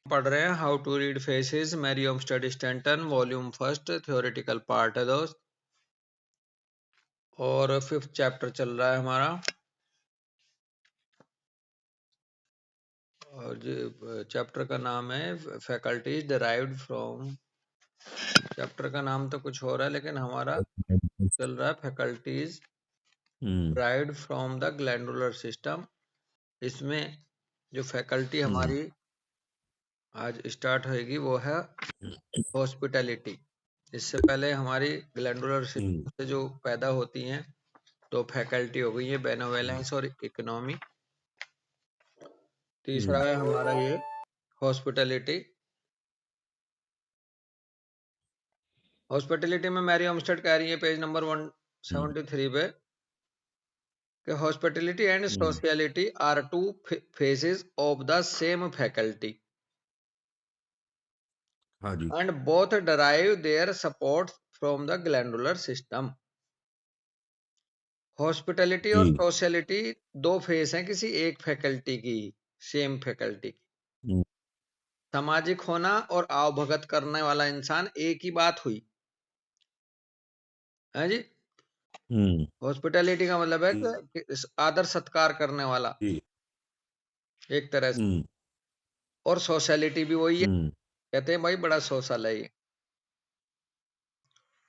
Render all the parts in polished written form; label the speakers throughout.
Speaker 1: पढ़ रहे हैं how to read faces Mariam study Stanton volume first theoretical part है दोस्त। और 5th चैप्टर चल रहा है हमारा। और चैप्टर का नाम है फैकल्टीज डिराइव्ड फ्रॉम। चैप्टर का नाम तो कुछ हो रहा है लेकिन हमारा चल रहा है faculties derived from the glandular system. इसमें जो फैकल्टी हमारी आज स्टार्ट होगी वो है हॉस्पिटैलिटी। इससे पहले हमारी ग्लैंडुलर सिस्टम से जो पैदा होती हैं तो फैकल्टी हो गई है बेनोवेलेंस और इकोनॉमी। तीसरा है हमारा ये हॉस्पिटैलिटी। हॉस्पिटैलिटी में मैरी ओमस्टेड कह रही है पेज नंबर 173 पे कि hospitality and sociality are two phases of the same faculty
Speaker 2: हाँ जी।
Speaker 1: And both derive their support from the glandular system. Hospitality और सोशियलिटी दो फेस हैं किसी एक फैकल्टी की, सेम फैकल्टी की। सामाजिक होना और आवभगत करने वाला इंसान एक ही बात हुई है जी। हॉस्पिटैलिटी का मतलब है कि आदर सत्कार करने वाला एक तरह से, और सोशलिटी भी वही है। कहते हैं भाई बड़ा सोशल है ये।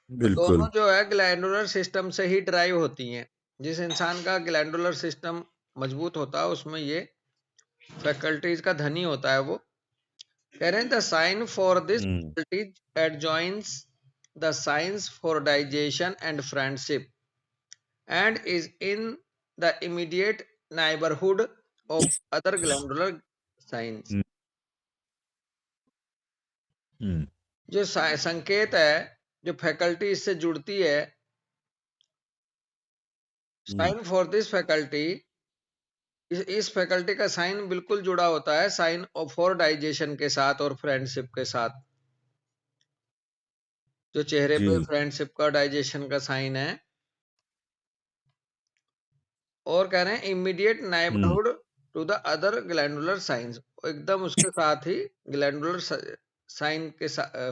Speaker 1: तो दोनों
Speaker 2: बिल्कुल।
Speaker 1: जो है ग्लैंडुलर सिस्टम से ही ड्राइव होती हैं। जिस इंसान का ग्लैंडुलर सिस्टम मजबूत होता है उसमें ये फैकल्टीज का धनी होता है। वो कह रहे हैं the sign for this faculties adjoins the science for digestion and friendship and is in the immediate neighborhood of other glandular signs। जो संकेत है जो फैकल्टी इससे जुड़ती है, साइन फॉर दिस फैकल्टी, इस फैकल्टी का साइन बिल्कुल जुड़ा होता है साइन फॉर डाइजेशन के साथ और फ्रेंडशिप के साथ। जो चेहरे पे फ्रेंडशिप का डाइजेशन का साइन है, और कह रहे हैं immediate neighbourhood to the other glandular science, एकदम उसके साथ ही ग्लैंडुलर साइन के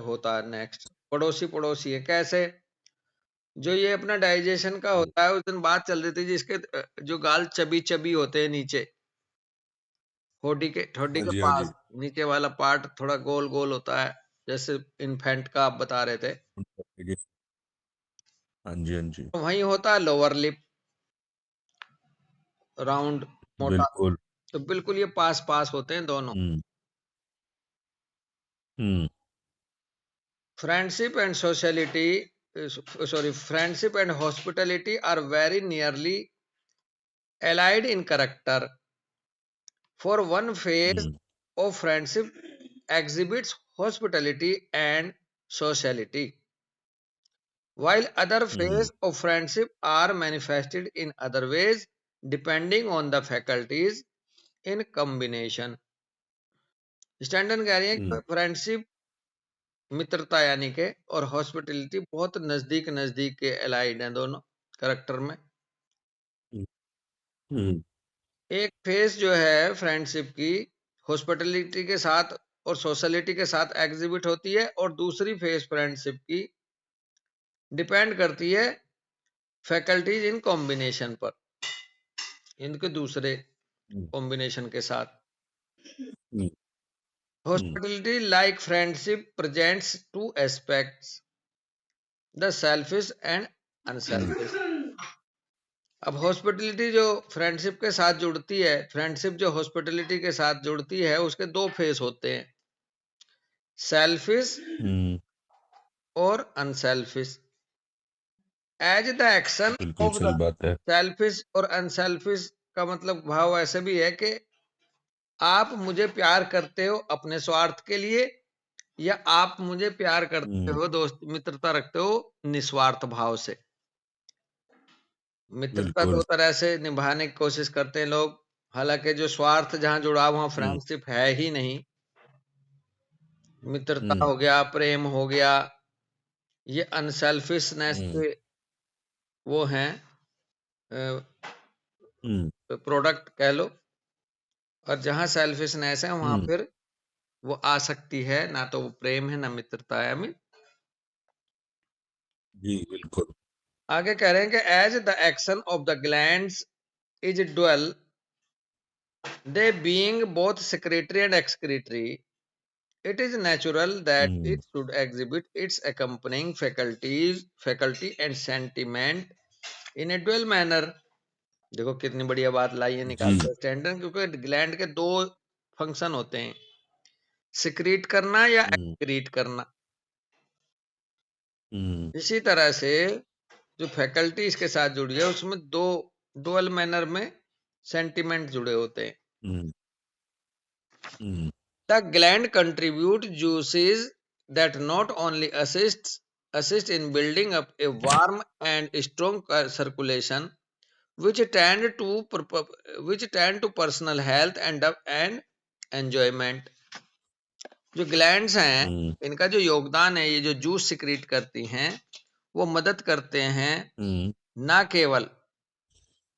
Speaker 1: होता है नेक्स्ट। पड़ोसी पड़ोसी है कैसे? जो ये अपना डाइजेशन का होता है, उस दिन बात चल रही थी जिसके जो गाल चबी चबी होते हैं नीचे, ठोडी के पास नीचे वाला पार्ट थोड़ा गोल गोल होता है जैसे इन्फेंट का आप बता रहे थे।
Speaker 2: हाँ जी, हाँ जी।
Speaker 1: तो वहीं होता है लोअर लिप, राउंड मोटा।
Speaker 2: बिल्कुल।
Speaker 1: तो बिल्कुल ये पास पास होते हैं दोनों। Friendship and sociality, friendship and hospitality are very nearly allied in character. For one phase of friendship exhibits hospitality and sociality, while other phase of friendship are manifested in other ways depending on the faculties in combination। Standen कह रही है कि friendship, मित्रता यानी के, और hospitality बहुत नजदीक नजदीक के एलाइड हैं दोनों करेक्टर में। एक फेस जो है फ्रेंडशिप की हॉस्पिटलिटी के साथ और सोशलिटी के साथ एग्जिबिट होती है, और दूसरी फेस फ्रेंडशिप की डिपेंड करती है फैकल्टीज इन कॉम्बिनेशन पर, इनके दूसरे कॉम्बिनेशन के साथ। Hospitality like friendship presents two aspects, the selfish and unselfish. अब हॉस्पिटलिटी जो फ्रेंडशिप के साथ जुड़ती है, फ्रेंडशिप जो हॉस्पिटलिटी के साथ जुड़ती है, उसके दो फेस होते हैं, सेल्फिश और अनसेल्फिश। एज द एक्शन
Speaker 2: बिल्कुल
Speaker 1: ऑफ द
Speaker 2: सही बात है।
Speaker 1: सेल्फिश और अनसेल्फिश का मतलब भाव ऐसे भी है कि आप मुझे प्यार करते हो अपने स्वार्थ के लिए, या आप मुझे प्यार करते हो, दोस्त मित्रता रखते हो निस्वार्थ भाव से। मित्रता दो
Speaker 2: बिल्कुल।
Speaker 1: तरह से निभाने की कोशिश करते हैं लोग, हालांकि जो स्वार्थ जहां जुड़ा वहां फ्रेंडशिप है ही नहीं। मित्रता हो गया, प्रेम हो गया, ये अनसेल्फिशनेस के वो हैं प्रोडक्ट कह लो। और जहां सेल्फिशनेस है वहां फिर वो आ सकती है, ना तो वो प्रेम है ना मित्रता है अमित।
Speaker 2: जी बिल्कुल।
Speaker 1: आगे कह रहे हैं कि as the action of the glands is dual, they being both secretory and excretory, it is natural that
Speaker 2: hmm
Speaker 1: it should exhibit its accompanying faculty and sentiment in a dual manner। देखो कितनी बढ़िया बात लाई है
Speaker 2: जी।
Speaker 1: निकाल कर standard, क्योंकि gland के दो फंक्शन होते हैं, सिक्रीट करना या
Speaker 2: हम्म
Speaker 1: एक्रीट करना।
Speaker 2: हम्म
Speaker 1: इसी तरह से जो फैकल्टी इसके साथ जुड़ी है उसमें दो डुअल मैनर में सेंटिमेंट जुड़े होते हैं।
Speaker 2: हम्म हम्म
Speaker 1: The gland contribute juices that not only assist in building up a warm and strong circulation, which tend to personal health and enjoyment। जो ग्लैंड्स हैं
Speaker 2: हम्म
Speaker 1: इनका जो योगदान है, ये जो जूस सिक्रीट करती हैं, वो मदद करते हैं
Speaker 2: हम्म
Speaker 1: ना केवल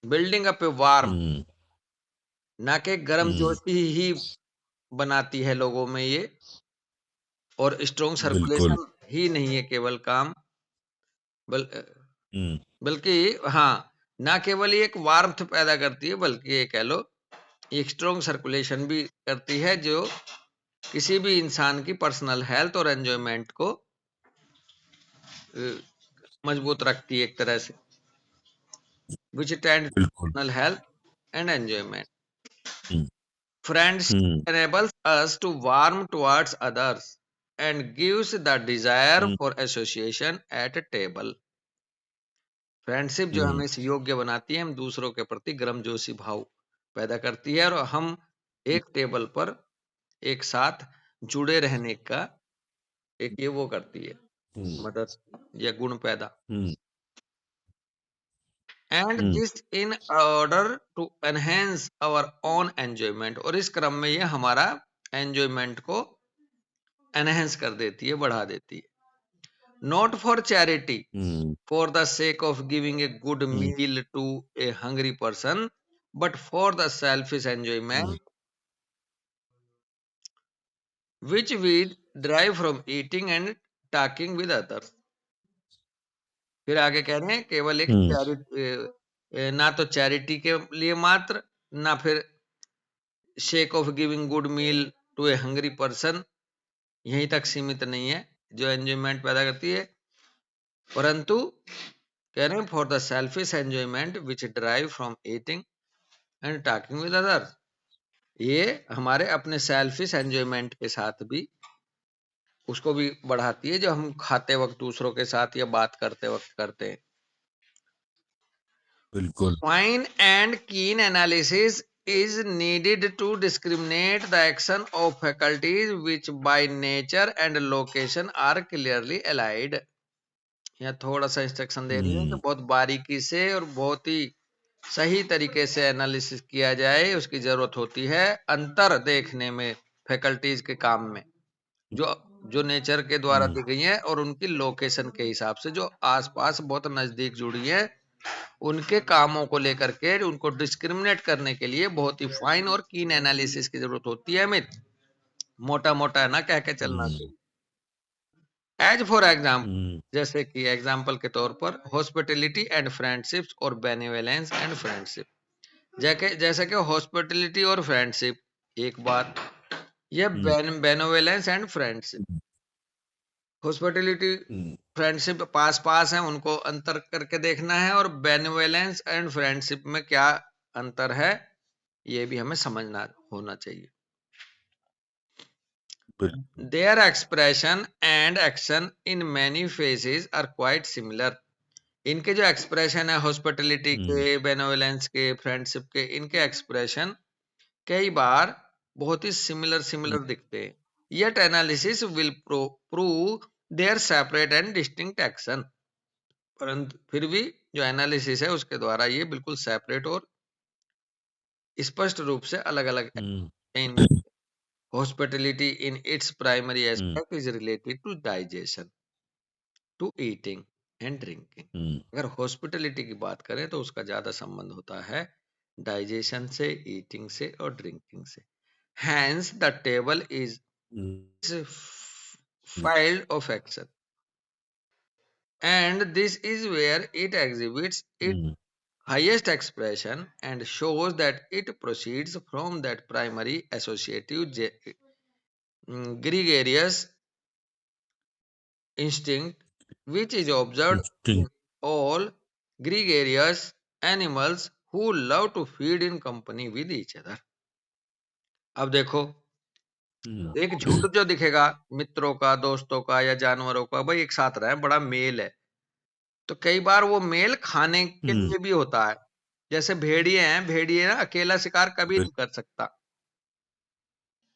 Speaker 1: बिल्डिंग अप ए वार्म,
Speaker 2: हम्म
Speaker 1: ना कि गर्म
Speaker 2: हम्म,
Speaker 1: जोशी ही बनाती है लोगों में ये, और स्ट्रॉन्ग
Speaker 2: बिल्कुल।
Speaker 1: सर्कुलेशन ही नहीं है केवल काम, बल,
Speaker 2: हम्म
Speaker 1: बल्कि हाँ, ना केवल ये एक वार्मथ पैदा करती है, बल्कि ये कह लो एक स्ट्रॉन्ग सर्कुलेशन भी करती है, जो किसी भी इंसान की पर्सनल हेल्थ और एंजॉयमेंट को मजबूत रखती है एक तरह से, विच टेंड
Speaker 2: बिल्कुल।
Speaker 1: Personal health and enjoyment.
Speaker 2: Hmm hmm
Speaker 1: friendship enables us to warm towards others and gives the desire
Speaker 2: hmm
Speaker 1: for association at a table। Friendship जो
Speaker 2: हम्म
Speaker 1: हमें इस योग्य बनाती है, हम दूसरों के प्रति गर्मजोशी भाव पैदा करती है, और हम एक टेबल पर एक साथ जुड़े रहने का एक ये वो करती है,
Speaker 2: हम्म
Speaker 1: मदद या गुण पैदा।
Speaker 2: Hmm
Speaker 1: and
Speaker 2: hmm
Speaker 1: this in order to enhance our own enjoyment, और इस क्रम में ये हमारा एंजॉयमेंट को एनहेंस कर देती है, बढ़ा देती है। Not for charity,
Speaker 2: hmm
Speaker 1: for the sake of giving a good
Speaker 2: hmm
Speaker 1: meal to a hungry person, but for the selfish
Speaker 2: hmm
Speaker 1: enjoyment which we derive from eating and talking with others। फिर आगे कह रहे हैं केवल एक
Speaker 2: हम्म
Speaker 1: ना तो charity के लिए मात्र, ना फिर sake of giving good meal to a hungry person, यहीं तक सीमित नहीं है जो एंजॉयमेंट पैदा करती है, परंतु कह रहे हैं for the selfish enjoyment which drive from eating and talking with others, ये हमारे अपने सेल्फिश एंजॉयमेंट के साथ भी उसको भी बढ़ाती है, जो हम खाते वक्त दूसरों के साथ या बात करते वक्त करते हैं।
Speaker 2: बिल्कुल।
Speaker 1: फाइन एंड कीन analysis is needed to discriminate the action of faculties which by nature and location are clearly allied। यहाँ थोड़ा सा इंस्ट्रक्शन दे रही है कि
Speaker 2: हम्म
Speaker 1: बहुत बारीकी से और बहुत ही सही तरीके से एनालिसिस किया जाए, उसकी जरूरत होती है अंतर देखने में फैकल्टीज के काम में, जो जो नेचर के द्वारा
Speaker 2: हम्म
Speaker 1: दी गई है और उनकी लोकेशन के हिसाब से जो आसपास बहुत नजदीक जुड़ी है, उनके कामों को लेकर के उनको डिस्क्रिमिनेट करने के लिए बहुत ही फाइन और कीन एनालिसिस की जरूरत होती है अमित, मोटा मोटा ना कह के चलना
Speaker 2: हम्म
Speaker 1: चाहिए। एज फॉर एग्जाम्पल,
Speaker 2: हम्म
Speaker 1: जैसे कि एग्जाम्पल के तौर पर हॉस्पिटलिटी एंड फ्रेंडशिप्स और बेनिवोलेंस एंड फ्रेंडशिप, जैसे कि हॉस्पिटलिटी और फ्रेंडशिप एक बात, ये
Speaker 2: hmm
Speaker 1: benevolence and friendship. Hospitality
Speaker 2: hmm
Speaker 1: friendship पास पास है, उनको अंतर करके देखना है, और बेनोवेलेंस एंड फ्रेंडशिप में क्या अंतर है ये भी हमें समझना होना चाहिए।
Speaker 2: बिल्कुल।
Speaker 1: Their expression and action in many phases are quite similar। इनके जो एक्सप्रेशन है हॉस्पिटलिटी
Speaker 2: हम्म
Speaker 1: के, बेनोवेलेंस के, फ्रेंडशिप के, इनके एक्सप्रेशन कई बार बहुत ही सिमिलर
Speaker 2: हम्म
Speaker 1: सिमिलर दिखते हैं। Yet analysis will prove there separate and distinct action, परंतु फिर भी जो एनालिसिस है उसके द्वारा ये बिल्कुल सेपरेट और स्पष्ट रूप से अलग अलग
Speaker 2: हम्म
Speaker 1: इनमें। Hospitality in its primary
Speaker 2: hmm
Speaker 1: aspect is related to digestion, to eating and drinking.
Speaker 2: Hmm
Speaker 1: अगर हॉस्पिटलिटी की बात करें तो उसका ज्यादा संबंध होता है डाइजेशन से, ईटिंग से और ड्रिंकिंग से। Hence the table is
Speaker 2: mm,
Speaker 1: filed of action, and this is where it exhibits its
Speaker 2: mm,
Speaker 1: highest expression and shows that it proceeds from that primary associative gregarious instinct which is observed in
Speaker 2: instinct.
Speaker 1: all gregarious animals who love to feed in company with each other. अब देखो,
Speaker 2: Mm,
Speaker 1: एक झुंड जो दिखेगा मित्रों का, दोस्तों का या जानवरों का, भाई एक साथ रहे, बड़ा मेल है, तो कई बार वो मेल खाने के
Speaker 2: mm,
Speaker 1: लिए भी होता है। जैसे भेड़िए हैं, भेड़िए ना अकेला शिकार कभी
Speaker 2: बिल,
Speaker 1: नहीं कर सकता,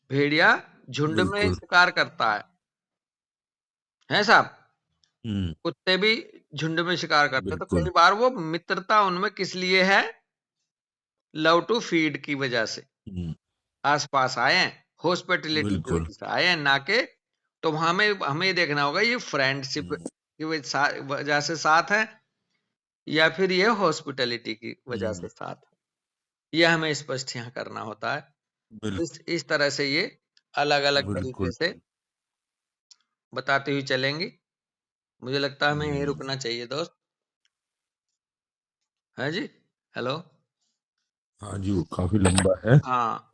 Speaker 1: भेड़िया झुंड में
Speaker 2: बिल्कुल।
Speaker 1: शिकार करता है साहब।
Speaker 2: Mm,
Speaker 1: कुत्ते भी झुंड में शिकार करते हैं, तो
Speaker 2: बिल्कुल।
Speaker 1: कई बार वो मित्रता उनमें किस लिए है, लव टू फीड की वजह से
Speaker 2: Mm,
Speaker 1: आसपास आए हैं, हॉस्पिटलिटी की
Speaker 2: बिल्कुल।
Speaker 1: वजह से आए हैं, ना के तो हमें हमें ये देखना होगा ये फ्रेंडशिप
Speaker 2: Mm,
Speaker 1: की वजह से साथ है या फिर ये हॉस्पिटलिटी की वजह
Speaker 2: mm,
Speaker 1: से साथ है, ये हमें स्पष्ट यहाँ करना होता है।
Speaker 2: बिल,
Speaker 1: इस तरह से ये अलग अलग तरीके
Speaker 2: बिल्कुल।
Speaker 1: से बताती हुई चलेंगी। मुझे लगता है हमें यहीं
Speaker 2: Mm,
Speaker 1: रुकना चाहिए दोस्त। है जी। हेलो।
Speaker 2: हाँ जी, वो काफी लंबा है।
Speaker 1: हाँ।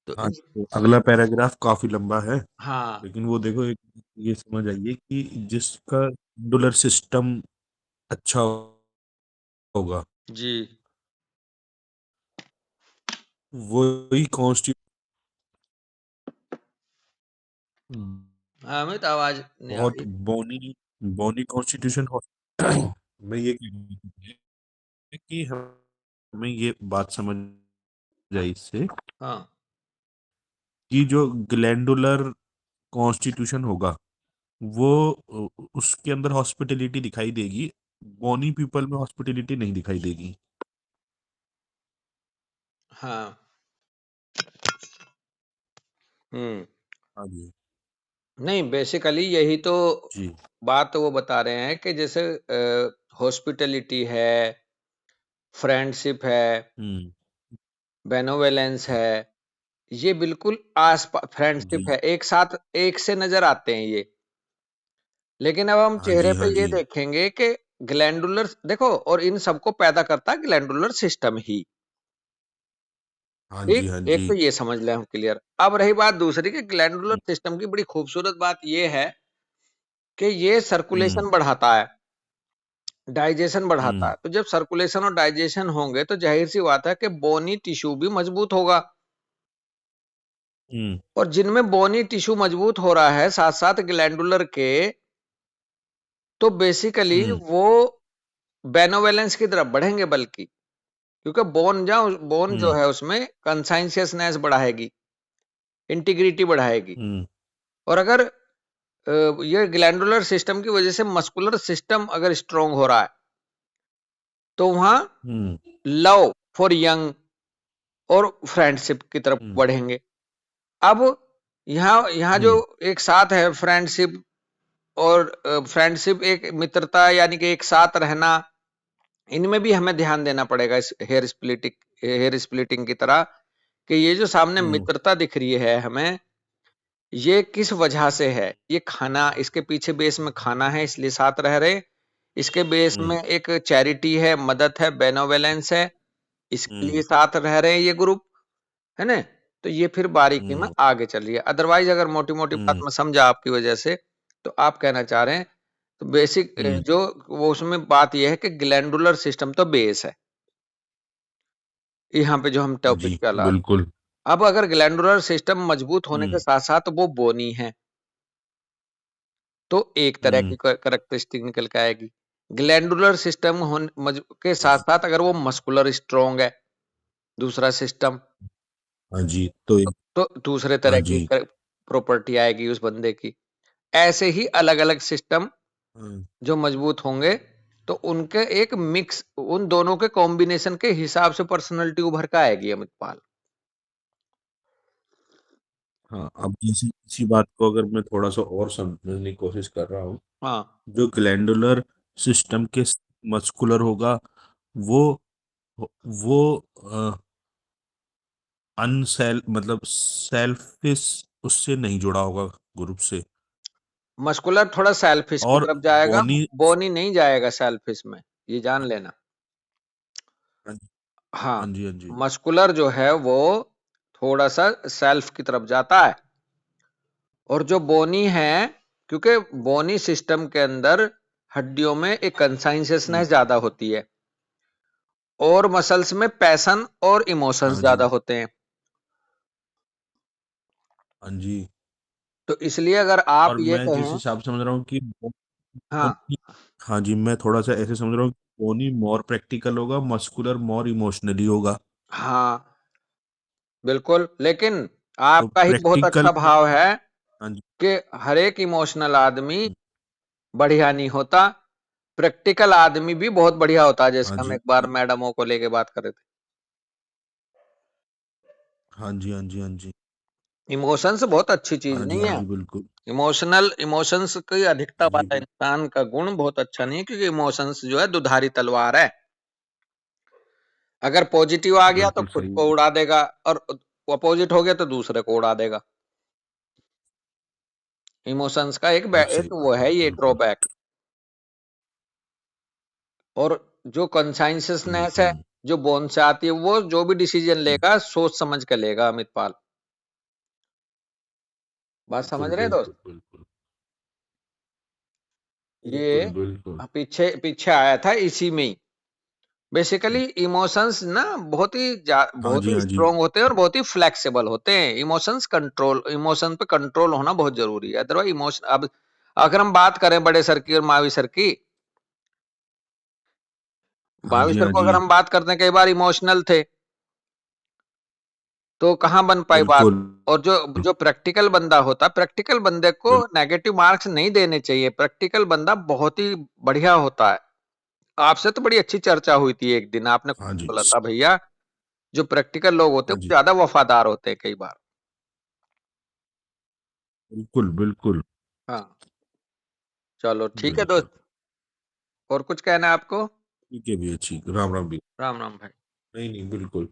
Speaker 1: तो
Speaker 2: हाँ, तो अगला पैराग्राफ काफी लंबा है।
Speaker 1: हाँ
Speaker 2: लेकिन वो देखो, एक ये समझ आइए कि जिसका डुलर सिस्टम अच्छा होगा,
Speaker 1: जी।
Speaker 2: वही
Speaker 1: हाँ, हमें तो आवाज नहीं आ
Speaker 2: बहुत
Speaker 1: रही।
Speaker 2: बोनी बोनी कॉन्स्टिट्यूशन हो। मैं ये कह रहा हूँ कि हमें ये बात समझ आई इससे
Speaker 1: हाँ
Speaker 2: कि जो ग्लैंडुलर कॉन्स्टिट्यूशन होगा, वो उसके अंदर हॉस्पिटलिटी दिखाई देगी। बोनी पीपल में हॉस्पिटलिटी नहीं दिखाई देगी।
Speaker 1: हाँ। हम्म।
Speaker 2: हाँ जी।
Speaker 1: नहीं, बेसिकली यही तो
Speaker 2: जी।
Speaker 1: बात वो बता रहे हैं कि जैसे हॉस्पिटलिटी है, फ्रेंडशिप है,
Speaker 2: हम्म।
Speaker 1: बेनोवेलेंस है, ये बिल्कुल आसपास फ्रेंडशिप
Speaker 2: जी।
Speaker 1: है, एक साथ एक से नजर आते हैं ये। लेकिन अब हम
Speaker 2: हाँ
Speaker 1: चेहरे
Speaker 2: जी।
Speaker 1: पे
Speaker 2: हाँ
Speaker 1: ये
Speaker 2: जी।
Speaker 1: देखेंगे कि ग्लैंडुलर देखो, और इन सबको पैदा करता है ग्लैंडुलर सिस्टम ही।
Speaker 2: हाँ जी।
Speaker 1: ठीक,
Speaker 2: हाँ
Speaker 1: एक
Speaker 2: जी।
Speaker 1: तो ये समझ लें हम क्लियर। अब रही बात दूसरी कि ग्लैंडुलर
Speaker 2: हम्म।
Speaker 1: सिस्टम की बड़ी खूबसूरत बात ये है कि ये
Speaker 2: हम्म।
Speaker 1: सर्कुलेशन बढ़ाता है, डाइजेशन बढ़ाता
Speaker 2: हम्म।
Speaker 1: है। तो जब सर्कुलेशन और डाइजेशन होंगे तो जाहिर सी बात है कि बोनी टिश्यू भी मजबूत होगा,
Speaker 2: हम्म।
Speaker 1: और जिनमें बोनी टिश्यू मजबूत हो रहा है साथ साथ ग्लैंडुलर के, तो बेसिकली
Speaker 2: हम्म।
Speaker 1: वो बेनोवेलेंस की तरफ बढ़ेंगे, बल्कि क्योंकि बोन जो
Speaker 2: हम्म।
Speaker 1: है उसमें कंसाइंशियसनेस बढ़ाएगी, इंटीग्रिटी बढ़ाएगी।
Speaker 2: हम्म।
Speaker 1: और अगर ये ग्लैंडुलर सिस्टम की वजह से मस्कुलर सिस्टम अगर स्ट्रांग हो रहा है, तो वहां
Speaker 2: हम्म।
Speaker 1: लव फॉर यंग और फ्रेंडशिप की तरफ
Speaker 2: हम्म।
Speaker 1: बढ़ेंगे। अब यहाँ यहाँ जो
Speaker 2: हम्म।
Speaker 1: एक साथ है फ्रेंडशिप, और फ्रेंडशिप एक मित्रता यानी कि एक साथ रहना, इनमें भी हमें ध्यान देना पड़ेगा इस हेयर स्प्लिटिंग की तरह, कि ये जो सामने
Speaker 2: हम्म।
Speaker 1: मित्रता दिख रही है हमें, ये किस वजह से है। ये खाना, इसके पीछे बेस में खाना है इसलिए साथ रह रहे, इसके बेस
Speaker 2: हम्म।
Speaker 1: में एक चैरिटी है, मदद है, बेनोवेलेंस है, इसके
Speaker 2: हम्म।
Speaker 1: लिए साथ रह रहे हैं ये ग्रुप, है ना। तो ये फिर बारीकी में
Speaker 2: हम्म।
Speaker 1: आगे चल रही है। अदरवाइज अगर मोटी मोटी बात
Speaker 2: हम्म।
Speaker 1: में समझा आपकी वजह से, तो आप कहना चाह रहे हैं, तो बेसिक
Speaker 2: हम्म।
Speaker 1: जो वो उसमें बात यह है कि ग्लैंडुलर सिस्टम तो बेस है, यहाँ पे जो हम
Speaker 2: हाँ
Speaker 1: टॉपिक
Speaker 2: जी,
Speaker 1: चला।
Speaker 2: बिल्कुल।
Speaker 1: अब अगर ग्लैंडुलर सिस्टम मजबूत होने के
Speaker 2: हम्म।
Speaker 1: साथ साथ वो बोनी है, तो एक तरह
Speaker 2: हम्म।
Speaker 1: की करेक्टरिस्टिक निकल के आएगी। ग्लैंडुलर सिस्टम के साथ साथ अगर वो मस्कुलर स्ट्रॉन्ग है, दूसरा सिस्टम,
Speaker 2: हाँ जी, तो
Speaker 1: तो दूसरे
Speaker 2: हाँ
Speaker 1: तरह की
Speaker 2: जी।
Speaker 1: प्रॉपर्टी आएगी उस बंदे की। ऐसे ही अलग अलग सिस्टम
Speaker 2: हम्म।
Speaker 1: जो मजबूत होंगे, तो उनके एक मिक्स, उन दोनों के कॉम्बिनेशन के हिसाब से पर्सनैलिटी उभर के आएगी अमितपाल।
Speaker 2: हाँ, अब जैसे इसी बात को अगर मैं थोड़ा सा और समझने की कोशिश कर रहा हूँ,
Speaker 1: हाँ
Speaker 2: जो ग्लैंडुलर सिस्टम के मस्कुलर होगा, वो वो अनसेल मतलब सेल्फिश उससे नहीं जुड़ा होगा ग्रुप से।
Speaker 1: मस्कुलर थोड़ा सेल्फिश की
Speaker 2: और
Speaker 1: तरफ जाएगा,
Speaker 2: बोनी।
Speaker 1: बोनी नहीं जाएगा सेल्फिश में, ये जान लेना।
Speaker 2: हाँ जी,
Speaker 1: हाँ,
Speaker 2: हाँ जी, हाँ जी।
Speaker 1: मस्कुलर जो है वो थोड़ा सा सेल्फ की तरफ जाता है। और जो बोनी है, क्योंकि बोनी सिस्टम के अंदर हड्डियों में एक
Speaker 2: हम्म,
Speaker 1: कंसाइंसनेस ज्यादा होती है, और मसल्स में पैशन और इमोशंस
Speaker 2: हाँ
Speaker 1: ज्यादा
Speaker 2: जी,
Speaker 1: होते हैं।
Speaker 2: हाँ जी।
Speaker 1: तो इसलिए अगर आप
Speaker 2: और
Speaker 1: ये
Speaker 2: मैं जिस
Speaker 1: कहें।
Speaker 2: हिसाब से समझ रहा हूँ कि
Speaker 1: हाँ,
Speaker 2: बोनी। हाँ जी, मैं थोड़ा सा ऐसे समझ रहा हूँ कि बोनी मोर प्रैक्टिकल होगा, मस्कुलर मोर इमोशनली होगा।
Speaker 1: हाँ, बिल्कुल, लेकिन
Speaker 2: तो
Speaker 1: आपका ही बहुत
Speaker 2: प्रैक्टिकल।
Speaker 1: अच्छा भाव है
Speaker 2: हाँ जी।
Speaker 1: कि हर एक इमोशनल आदमी बढ़िया नहीं होता, प्रैक्टिकल आदमी भी बहुत बढ़िया होता है,
Speaker 2: हाँ
Speaker 1: जैसे हम
Speaker 2: जी,
Speaker 1: एक बार मैडमों को लेके बात कर रहे थे।
Speaker 2: हाँ जी, हाँ जी, हाँ जी,
Speaker 1: इमोशंस बहुत अच्छी चीज
Speaker 2: हाँ जी,
Speaker 1: नहीं
Speaker 2: हाँ
Speaker 1: है।
Speaker 2: जी, बिल्कुल।
Speaker 1: इमोशंस की अधिकता
Speaker 2: हाँ जी,
Speaker 1: वाला इंसान का गुण बहुत अच्छा नहीं है, क्योंकि इमोशंस जो है दुधारी तलवार है। अगर पॉजिटिव आ गया तो
Speaker 2: बिल्कुल
Speaker 1: खुद
Speaker 2: सही।
Speaker 1: को उड़ा देगा, और अपोजिट हो गया तो दूसरे को उड़ा देगा। इमोशंस का
Speaker 2: बहुत सही
Speaker 1: एक वो
Speaker 2: बात है,
Speaker 1: है ये
Speaker 2: बिल्कुल।
Speaker 1: ड्रॉबैक। और जो कॉन्साइंसनेस है,
Speaker 2: हम्म।
Speaker 1: जो बोन से आती है, वो जो भी डिसीजन
Speaker 2: हम्म,
Speaker 1: लेगा सोच समझ के लेगा, अमित पाल। बात समझ
Speaker 2: बिल्कुल,
Speaker 1: रहे हैं दोस्त?
Speaker 2: बिल्कुल, बिल्कुल, बिल्कुल,
Speaker 1: ये
Speaker 2: बिल्कुल।
Speaker 1: पीछे पीछे आया था इसी में ही। बेसिकली इमोशंस ना
Speaker 2: हाँ
Speaker 1: बहुत
Speaker 2: जी,
Speaker 1: ही
Speaker 2: हाँ जी,
Speaker 1: स्ट्रोंग होते हैं और बहुत ही फ्लेक्सिबल होते हैं। इमोशन पे कंट्रोल होना बहुत जरूरी है, अदरवाइज इमोशन अब अगर हम बात करें बड़े सर की और मावी सर की,
Speaker 2: हाँ
Speaker 1: भावी
Speaker 2: जी,
Speaker 1: सर
Speaker 2: हाँ
Speaker 1: को
Speaker 2: जी,
Speaker 1: अगर हम बात करते हैं, कई बार इमोशनल थे, तो कहाँ बन पाई बात।
Speaker 2: बिल्कुल।
Speaker 1: और जो जो प्रैक्टिकल बंदा होता, प्रैक्टिकल बंदे को
Speaker 2: बिल,
Speaker 1: नेगेटिव मार्क्स नहीं देने चाहिए, प्रैक्टिकल बंदा बहुत ही बढ़िया होता है। आपसे तो बड़ी अच्छी चर्चा हुई थी एक दिन, आपने
Speaker 2: हाँ जी,
Speaker 1: बोला था भैया, जो प्रैक्टिकल लोग होते हैं
Speaker 2: हाँ
Speaker 1: वो
Speaker 2: जी,
Speaker 1: ज्यादा वफादार होते हैं कई बार।
Speaker 2: बिल्कुल, बिल्कुल,
Speaker 1: हाँ, चलो ठीक है
Speaker 2: बिल्कुल।
Speaker 1: दोस्त। और कुछ कहना है आपको?
Speaker 2: ठीक है भी, अच्छी राम राम भी।
Speaker 1: राम राम भाई।
Speaker 2: नहीं, नहीं, बिल्कुल।